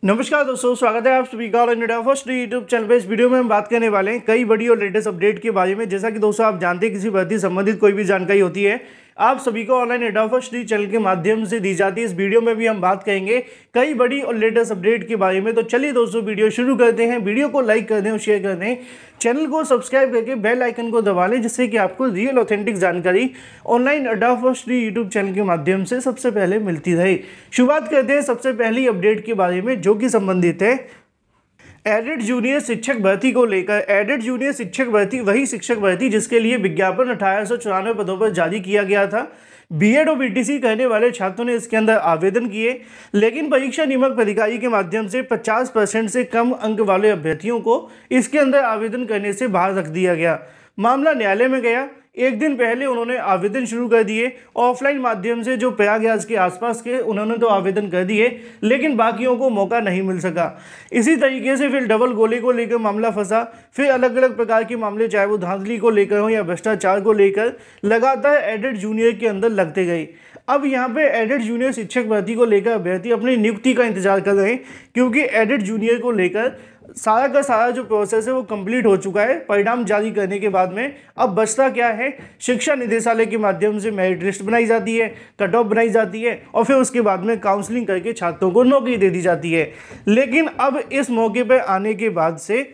नमस्कार दोस्तों, स्वागत है आप सभी का इंडिया फर्स्ट यूट्यूब चैनल पे। इस वीडियो में हम बात करने वाले हैं कई बड़ी और लेटेस्ट अपडेट के बारे में। जैसा कि दोस्तों आप जानते हैं, किसी भर्ती संबंधित कोई भी जानकारी होती है आप सभी को ऑनलाइन इंडिया फर्स्ट चैनल के माध्यम से दी जाती है। इस वीडियो में भी हम बात करेंगे कई बड़ी और लेटेस्ट अपडेट के बारे में। तो चलिए दोस्तों वीडियो शुरू करते हैं। वीडियो को लाइक कर दें और शेयर कर दें, चैनल को सब्सक्राइब करके बेल आइकन को दबा लें, जिससे कि आपको रियल ऑथेंटिक जानकारी online India first YouTube channel के माध्यम से सबसे पहले मिलती रहे। शुरुआत करते हैं सबसे पहली अपडेट के बारे में, जो कि संबंधित है एडेड जूनियर शिक्षक भर्ती को लेकर। एडेड जूनियर शिक्षक भर्ती वही शिक्षक भर्ती जिसके लिए विज्ञापन 1894 पदों पर जारी किया गया था। बीएड और बीटीसी करने वाले छात्रों ने इसके अंदर आवेदन किए, लेकिन परीक्षा नियामक अधिकारी के माध्यम से 50% से कम अंक वाले अभ्यर्थियों को इसके अंदर आवेदन करने से बाहर रख दिया गया। मामला न्यायालय में गया। एक दिन पहले उन्होंने आवेदन शुरू कर दिए। ऑफलाइन माध्यम से जो प्रयागराज के आसपास के उन्होंने तो आवेदन कर दिए, लेकिन बाकियों को मौका नहीं मिल सका। इसी तरीके से फिर डबल गोली को लेकर मामला फंसा। फिर अलग अलग प्रकार के मामले, चाहे वो धांधली को लेकर हो या भ्रष्टाचार को लेकर, लगातार एडेड जूनियर के अंदर लगते गए। अब यहाँ पे एडेड जूनियर शिक्षक भर्ती को लेकर अभ्यर्थी अपनी नियुक्ति का इंतजार कर रहे हैं, क्योंकि एडेड जूनियर को लेकर सारा का सारा जो प्रोसेस है वो कंप्लीट हो चुका है परिणाम जारी करने के बाद में। अब बचता क्या है, शिक्षा निदेशालय के माध्यम से मेरिट लिस्ट बनाई जाती है, कट ऑफ बनाई जाती है और फिर उसके बाद में काउंसलिंग करके छात्रों को नौकरी दे दी जाती है। लेकिन अब इस मौके पर आने के बाद से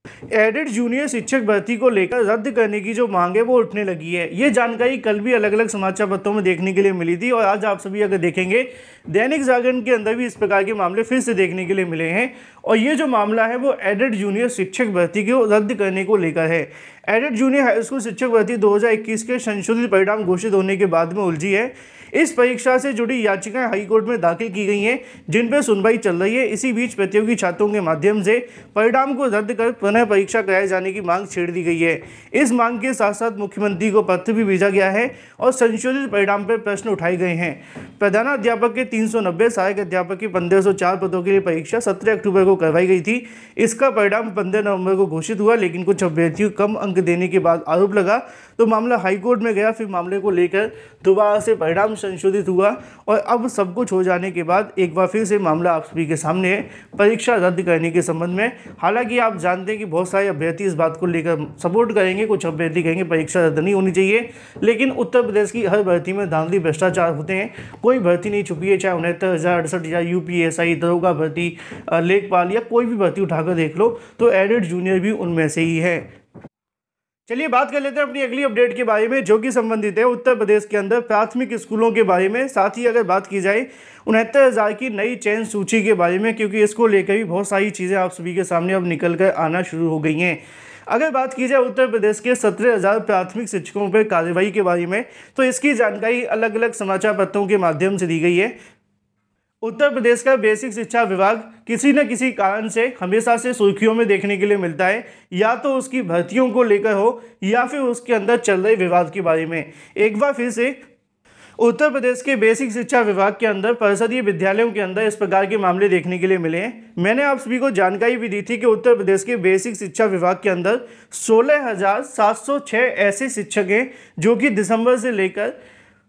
एडेड जूनियर शिक्षक भर्ती को लेकर रद्द करने की जो मांग है वो उठने लगी है। ये जानकारी कल भी अलग अलग समाचार पत्रों में देखने के लिए मिली थी, और आज आप सभी अगर देखेंगे दैनिक जागरण के अंदर भी इस प्रकार के मामले फिर से देखने के लिए मिले हैं। और ये जो मामला है वो एडेड जूनियर शिक्षक भर्ती को रद्द करने को लेकर है। एडेड जूनियर हाई स्कूल शिक्षक भर्ती 2021 के संशोधित परिणाम घोषित होने के बाद में उलझी है। इस परीक्षा से जुड़ी याचिकाएं हाईकोर्ट में दाखिल की गई हैं, जिन पर सुनवाई चल रही है। इसी बीच प्रतियोगी छात्रों के माध्यम से परिणाम को रद्द कर पुनः परीक्षा कराए जाने की मांग छेड़ दी गई है। इस मांग के साथ साथ मुख्यमंत्री को पत्र भी भेजा गया है और संशोधित परिणाम पर प्रश्न उठाए गए हैं। प्रधानाध्यापक के 390, सहायक अध्यापक के 1504 पदों के लिए परीक्षा 17 अक्टूबर को करवाई गई थी। इसका परिणाम 15 नवंबर को घोषित हुआ, लेकिन कुछ अभ्यर्थियों कम अंक देने के बाद आरोप लगा तो मामला हाईकोर्ट में गया। फिर मामले को लेकर दोबारा से परिणाम संशोधित हुआ और अब सब कुछ हो जाने के बाद एक बार फिर से मामला आप सभी के सामने है, परीक्षा रद्द करने के संबंध में। हालांकि आप जानते हैं कि बहुत सारे अभ्यर्थी इस बात को लेकर सपोर्ट करेंगे, कुछ अभ्यर्थी कहेंगे परीक्षा रद्द नहीं होनी चाहिए। लेकिन उत्तर प्रदेश की हर भर्ती में धांधली भ्रष्टाचार होते हैं, कोई भर्ती नहीं छुपी है, चाहे 69,000, 68,000, यूपीएसआई, दरोगा भर्ती, लेखपाल या कोई भी भर्ती उठाकर देख लो, तो एडेड जूनियर भी उनमें से ही है। चलिए बात कर लेते हैं अपनी अगली अपडेट के बारे में, जो कि संबंधित है उत्तर प्रदेश के अंदर प्राथमिक स्कूलों के बारे में। साथ ही अगर बात की जाए 69,000 की नई चयन सूची के बारे में, क्योंकि इसको लेकर भी बहुत सारी चीज़ें आप सभी के सामने अब निकल कर आना शुरू हो गई हैं। अगर बात की जाए उत्तर प्रदेश के 17,000 प्राथमिक शिक्षकों पर कार्रवाई के बारे में, तो इसकी जानकारी अलग अलग समाचार पत्रों के माध्यम से दी गई है। उत्तर प्रदेश का बेसिक शिक्षा विभाग किसी न किसी कारण से हमेशा से सुर्खियों में देखने के लिए मिलता है, या तो उसकी भर्तियों को लेकर हो या फिर उसके अंदर चल रहे विवाद के बारे में। एक बार फिर से उत्तर प्रदेश के बेसिक शिक्षा विभाग के अंदर परिषदीय विद्यालयों के अंदर इस प्रकार के मामले देखने के लिए मिले हैं। मैंने आप सभी को जानकारी भी दी थी कि उत्तर प्रदेश के बेसिक शिक्षा विभाग के अंदर 16,706 ऐसे शिक्षक हैं जो कि दिसंबर से लेकर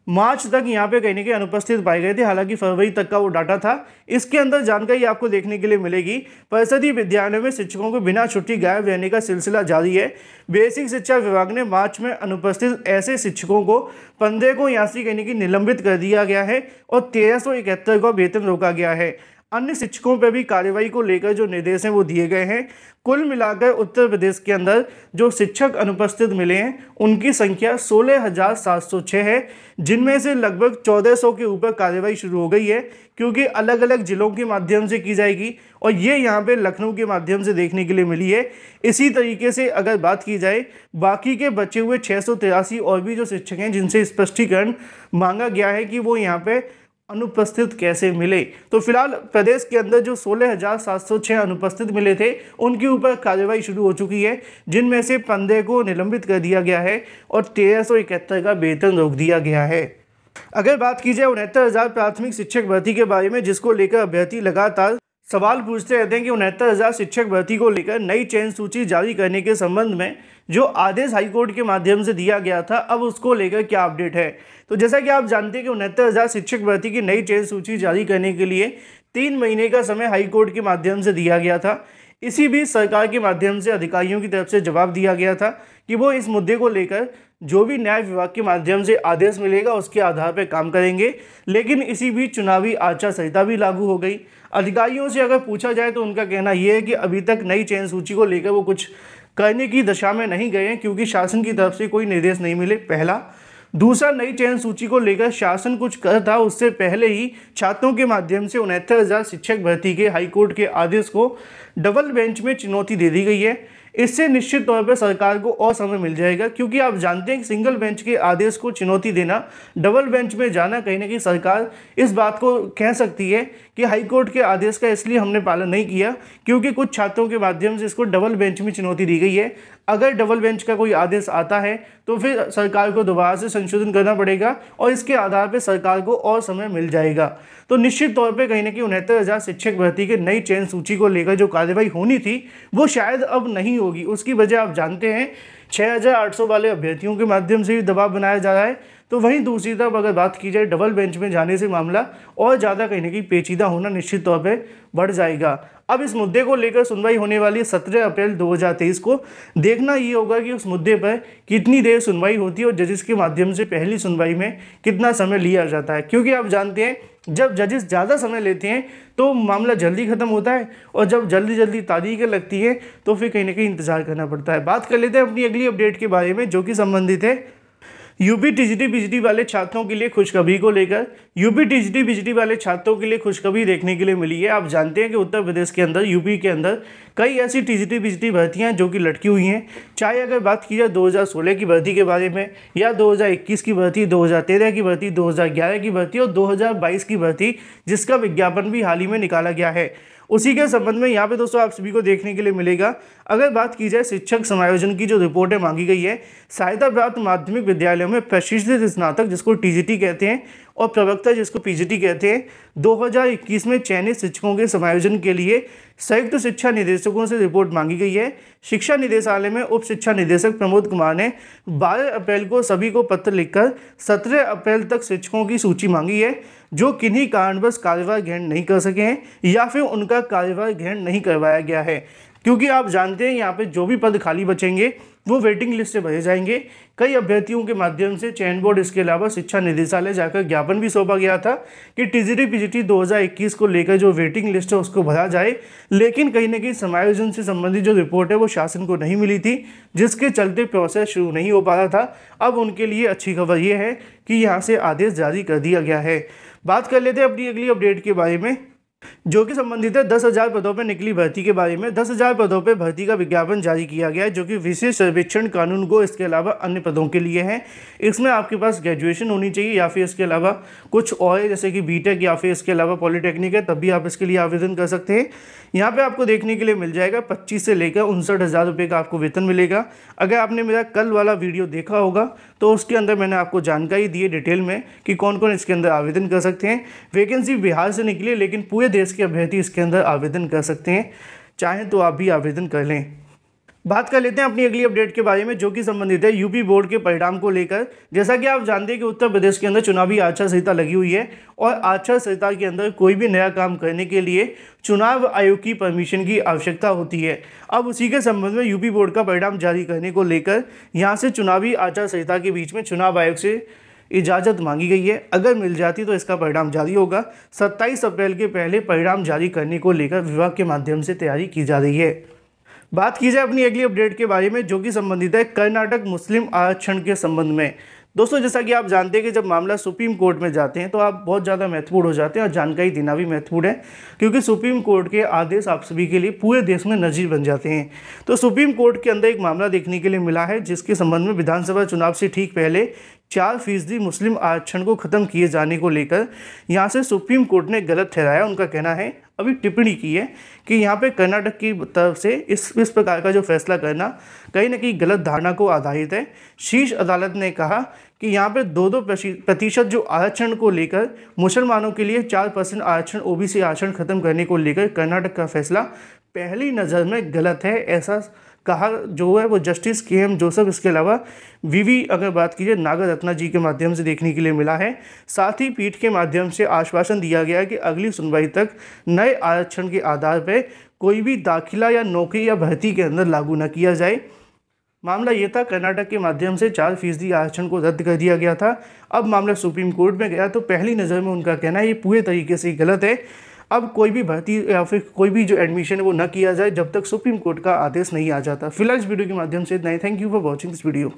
मार्च तक यहाँ पे कहीं ना कहीं अनुपस्थित पाए गए थे। हालांकि फरवरी तक का वो डाटा था। इसके अंदर जानकारी आपको देखने के लिए मिलेगी। परिषदीय विद्यालयों में शिक्षकों को बिना छुट्टी गायब रहने का सिलसिला जारी है। बेसिक शिक्षा विभाग ने मार्च में अनुपस्थित ऐसे शिक्षकों को 15 को यहाँ से कहीं ना कहीं निलंबित कर दिया गया है और 1371 का वेतन रोका गया है। अन्य शिक्षकों पर भी कार्रवाई को लेकर जो निर्देश हैं वो दिए गए हैं। कुल मिलाकर उत्तर प्रदेश के अंदर जो शिक्षक अनुपस्थित मिले हैं उनकी संख्या 16,706 है, जिनमें से लगभग 1,400 के ऊपर कार्रवाई शुरू हो गई है, क्योंकि अलग अलग जिलों के माध्यम से की जाएगी और ये यहाँ पे लखनऊ के माध्यम से देखने के लिए मिली है। इसी तरीके से अगर बात की जाए बाकी के बचे हुए 683 और भी जो शिक्षक हैं जिनसे स्पष्टीकरण मांगा गया है कि वो यहाँ पे अनुपस्थित कैसे मिले, तो फिलहाल प्रदेश के अंदर जो 16,706 अनुपस्थित मिले थे उनके ऊपर कार्रवाई शुरू हो चुकी है, जिनमें से 15 को निलंबित कर दिया गया है और 1371 का वेतन रोक दिया गया है। अगर बात की जाए 69,000 प्राथमिक शिक्षक भर्ती के बारे में, जिसको लेकर अभ्यर्थी लगातार सवाल पूछते रहते हैं कि 69,000 शिक्षक भर्ती को लेकर नई चयन सूची जारी करने के संबंध में जो आदेश हाईकोर्ट के माध्यम से दिया गया था, अब उसको लेकर क्या अपडेट है। तो जैसा कि आप जानते हैं कि 69,000 शिक्षक भर्ती की नई चयन सूची जारी करने के लिए 3 महीने का समय हाई कोर्ट के माध्यम से दिया गया था। इसी बीच सरकार के माध्यम से अधिकारियों की तरफ से जवाब दिया गया था कि वो इस मुद्दे को लेकर जो भी न्याय विभाग के माध्यम से आदेश मिलेगा उसके आधार पर काम करेंगे। लेकिन इसी बीच चुनावी आचार संहिता भी लागू हो गई। अधिकारियों से अगर पूछा जाए तो उनका कहना यह है कि अभी तक नई चयन सूची को लेकर वो कुछ करने की दशा में नहीं गए हैं, क्योंकि शासन की तरफ से कोई निर्देश नहीं मिले, पहला। दूसरा, नई चयन सूची को लेकर शासन कुछ कर था उससे पहले ही छात्रों के माध्यम से 69,000 शिक्षक भर्ती के हाईकोर्ट के आदेश को डबल बेंच में चुनौती दे दी गई है। इससे निश्चित तौर पर सरकार को और समय मिल जाएगा, क्योंकि आप जानते हैं कि सिंगल बेंच के आदेश को चुनौती देना, डबल बेंच में जाना, कहीं ना कहीं सरकार इस बात को कह सकती है कि हाई कोर्ट के आदेश का इसलिए हमने पालन नहीं किया क्योंकि कुछ छात्रों के माध्यम से इसको डबल बेंच में चुनौती दी गई है। अगर डबल बेंच का कोई आदेश आता है तो फिर सरकार को दोबारा से संशोधन करना पड़ेगा और इसके आधार पर सरकार को और समय मिल जाएगा। तो निश्चित तौर पे कहीं ना कहीं 69,000 शिक्षक भर्ती के नई चयन सूची को लेकर जो कार्रवाई होनी थी वो शायद अब नहीं होगी। उसकी वजह आप जानते हैं 6,800 वाले अभ्यर्थियों के माध्यम से भी दबाव बनाया जा रहा है। तो वहीं दूसरी तरफ अगर बात की जाए डबल बेंच में जाने से मामला और ज़्यादा कहीं ना कहीं पेचीदा होना निश्चित तौर पर बढ़ जाएगा। अब इस मुद्दे को लेकर सुनवाई होने वाली है 17 अप्रैल 2023 को। देखना ये होगा कि उस मुद्दे पर कितनी देर सुनवाई होती है और जजेस के माध्यम से पहली सुनवाई में कितना समय लिया जाता है, क्योंकि आप जानते हैं जब जजेस ज़्यादा समय लेते हैं तो मामला जल्दी ख़त्म होता है और जब जल्दी तारीखें लगती है तो फिर कहीं ना कहीं इंतज़ार करना पड़ता है। बात कर लेते हैं अपनी अगली अपडेट के बारे में, जो कि संबंधित है यूपी टीजीटी पीजीटी वाले छात्रों के लिए खुशखबरी को लेकर। यूपी टीजीटी पीजीटी वाले छात्रों के लिए खुशखबरी देखने के लिए मिली है। आप जानते हैं कि उत्तर प्रदेश के अंदर, यूपी के अंदर कई ऐसी टीजीटी पीजीटी भर्तियां जो कि लटकी हुई हैं। चाहे अगर बात की जाए 2016 की भर्ती के बारे में या 2021 की भर्ती, 2013 की भर्ती, 2011 की भर्ती और 2022 की भर्ती, जिसका विज्ञापन भी हाल ही में निकाला गया है, उसी के संबंध में यहाँ पे दोस्तों आप सभी को देखने के लिए मिलेगा। अगर बात की जाए शिक्षक समायोजन की जो रिपोर्टें मांगी गई है, सहायता प्राप्त माध्यमिक विद्यालयों में प्रशिक्षित स्नातक जिसको टीजीटी कहते हैं और प्रवक्ता जिसको पीजीटी कहते हैं, 2021 में चयनित शिक्षकों के समायोजन के लिए संयुक्त शिक्षा निदेशकों से रिपोर्ट मांगी गई है। शिक्षा निदेशालय में उप शिक्षा निदेशक प्रमोद कुमार ने 12 अप्रैल को सभी को पत्र लिखकर 17 अप्रैल तक शिक्षकों की सूची मांगी है जो किन्हीं कारणवश कार्यभार ग्रहण नहीं कर सके हैं या फिर उनका कार्यभार ग्रहण नहीं करवाया गया है। क्योंकि आप जानते हैं यहाँ पे जो भी पद खाली बचेंगे वो वेटिंग लिस्ट से भरे जाएंगे। कई अभ्यर्थियों के माध्यम से चयन बोर्ड, इसके अलावा शिक्षा निदेशालय जाकर ज्ञापन भी सौंपा गया था कि टीजीटी पीजीटी 2021 को लेकर जो वेटिंग लिस्ट है उसको भरा जाए, लेकिन कहीं ना कहीं समायोजन से संबंधित जो रिपोर्ट है वो शासन को नहीं मिली थी, जिसके चलते प्रोसेस शुरू नहीं हो पा रहा था। अब उनके लिए अच्छी खबर ये है कि यहाँ से आदेश जारी कर दिया गया है। बात कर लेते हैं अपनी अगली अपडेट के बारे में, जो कि संबंधित है 10,000 पदों पर निकली भर्ती के बारे में। 10,000 पदों पर भर्ती का विज्ञापन जारी किया गया है, जो कि विशेष सर्वेक्षण कानून को, इसके अलावा अन्य पदों के लिए है। इसमें आपके पास ग्रेजुएशन होनी चाहिए या फिर इसके अलावा कुछ और जैसे कि बीटेक या फिर इसके अलावा पॉलिटेक्निक है, तब भी आप इसके लिए आवेदन कर सकते हैं। यहाँ पे आपको देखने के लिए मिल जाएगा 25 से लेकर 59,000 रुपये का आपको वेतन मिलेगा। अगर आपने मेरा कल वाला वीडियो देखा होगा तो उसके अंदर मैंने आपको जानकारी दी है डिटेल में कि कौन कौन इसके अंदर आवेदन कर सकते हैं। वैकेंसी बिहार से निकली है, लेकिन पूरे देश के अभ्यर्थी इसके अंदर आवेदन कर सकते हैं, चाहें तो आप भी आवेदन कर लें। बात कर लेते हैं अपनी अगली अपडेट के बारे में, जो कि संबंधित है यूपी बोर्ड के परिणाम को लेकर। जैसा कि आप जानते हैं कि उत्तर प्रदेश के अंदर चुनावी आचार संहिता लगी हुई है और आचार संहिता के अंदर कोई भी नया काम करने के लिए चुनाव आयोग की परमिशन की आवश्यकता होती है। अब उसी के संबंध में यूपी बोर्ड का परिणाम जारी करने को लेकर यहाँ से चुनावी आचार संहिता के बीच में चुनाव आयोग से इजाज़त मांगी गई है। अगर मिल जाती तो इसका परिणाम जारी होगा। 27 अप्रैल के पहले परिणाम जारी करने को लेकर विभाग के माध्यम से तैयारी की जा रही है। बात की जाए अपनी अगली अपडेट के बारे में, जो कि संबंधित है कर्नाटक मुस्लिम आरक्षण के संबंध में। दोस्तों, जैसा कि आप जानते हैं कि जब मामला सुप्रीम कोर्ट में जाते हैं तो आप बहुत ज़्यादा महत्वपूर्ण हो जाते हैं और जानकारी देना भी महत्वपूर्ण है, क्योंकि सुप्रीम कोर्ट के आदेश आप सभी के लिए पूरे देश में नज़ीर बन जाते हैं। तो सुप्रीम कोर्ट के अंदर एक मामला देखने के लिए मिला है, जिसके संबंध में विधानसभा चुनाव से ठीक पहले 4% मुस्लिम आरक्षण को ख़त्म किए जाने को लेकर यहाँ से सुप्रीम कोर्ट ने गलत ठहराया। उनका कहना है, अभी टिप्पणी की है कि यहाँ पे कर्नाटक की तरफ से इस प्रकार का जो फैसला करना कहीं ना कहीं गलत धारणा को आधारित है। शीर्ष अदालत ने कहा कि यहाँ पे 2% जो आरक्षण को लेकर मुसलमानों के लिए 4% आरक्षण, ओबीसी आरक्षण खत्म करने को लेकर कर्नाटक का फैसला पहली नज़र में गलत है, ऐसा कहा जो है वो जस्टिस KM जोसेफ, इसके अलावा VV अगर बात कीजिए नागरत्ना जी के माध्यम से देखने के लिए मिला है। साथ ही पीठ के माध्यम से आश्वासन दिया गया कि अगली सुनवाई तक नए आरक्षण के आधार पर कोई भी दाखिला या नौकरी या भर्ती के अंदर लागू न किया जाए। मामला ये था, कर्नाटक के माध्यम से 4% आरक्षण को रद्द कर दिया गया था। अब मामला सुप्रीम कोर्ट में गया तो पहली नज़र में उनका कहना है ये पूरे तरीके से गलत है। अब कोई भी भर्ती या फिर कोई भी जो एडमिशन है वो न किया जाए जब तक सुप्रीम कोर्ट का आदेश नहीं आ जाता। फिलहाल इस वीडियो के माध्यम से इतना ही। Thank you for watching this video.